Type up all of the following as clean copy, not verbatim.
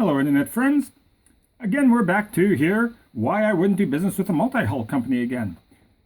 Hello, Internet friends. Again, we're back to here why I wouldn't do business with a multi-hull company again.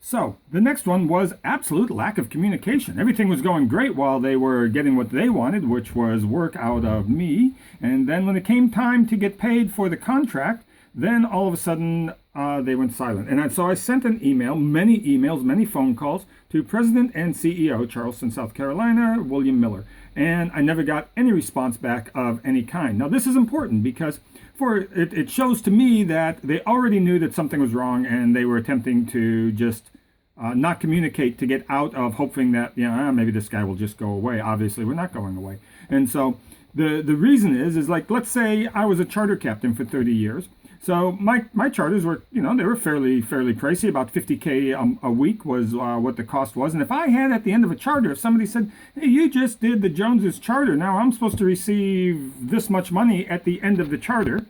So, the next one was absolute lack of communication. Everything was going great while they were getting what they wanted, which was work out of me. And then when it came time to get paid for the contract, then all of a sudden they went silent. And so I sent an email, many emails, many phone calls to President and CEO, Charleston, South Carolina, William Miller. And I never got any response back of any kind. Now, this is important because it shows to me that they already knew that something was wrong and they were attempting to just not communicate to get out of hoping that, maybe this guy will just go away. Obviously, we're not going away. And so the reason is like, let's say I was a charter captain for 30 years. So my charters were, they were fairly pricey. About $50K a week was what the cost was. And if I had at the end of a charter, if somebody said, hey, you just did the Joneses charter, now I'm supposed to receive this much money at the end of the charter,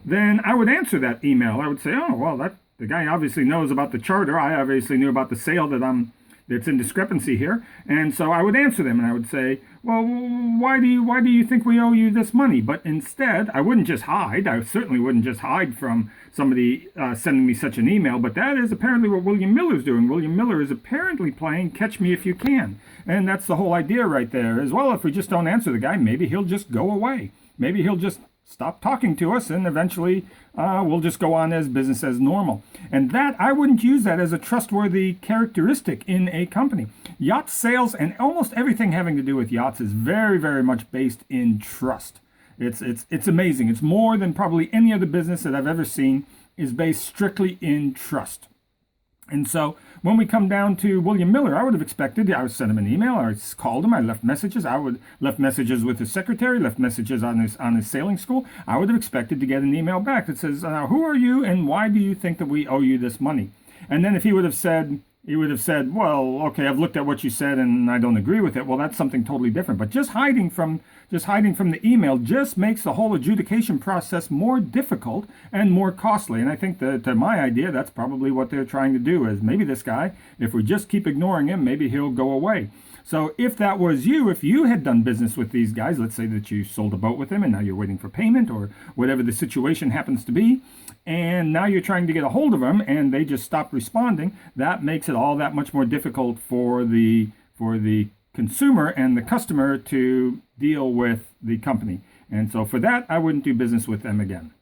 then I would answer that email. I would say, oh, well, the guy obviously knows about the charter. I obviously knew about the sale that's in discrepancy here. And so I would answer them and I would say, well, why do you think we owe you this money? But instead, I wouldn't just hide. I certainly wouldn't just hide from somebody sending me such an email. But that is apparently what William Miller's doing. William Miller is apparently playing catch me if you can. And that's the whole idea right there as well. If we just don't answer the guy, maybe he'll just go away. Maybe he'll just stop talking to us, and eventually we'll just go on as business as normal. And that, I wouldn't use that as a trustworthy characteristic in a company. Yacht sales and almost everything having to do with yachts is very, very much based in trust. It's amazing. It's more than probably any other business that I've ever seen is based strictly in trust. And so when we come down to William Miller, I would have expected, I would send him an email, I called him, I left messages, left messages with his secretary, left messages on his sailing school. I would have expected to get an email back that says, who are you and why do you think that we owe you this money? And then if he would have said, well, okay, I've looked at what you said and I don't agree with it. Well, that's something totally different. But just hiding from the email just makes the whole adjudication process more difficult and more costly. And I think that, to my idea, that's probably what they're trying to do is maybe this guy, if we just keep ignoring him, maybe he'll go away. So if that was you, if you had done business with these guys, let's say that you sold a boat with them and now you're waiting for payment or whatever the situation happens to be, and now you're trying to get a hold of them and they just stop responding, that makes it all that much more difficult for the consumer and the customer to deal with the company. And so for that, I wouldn't do business with them again.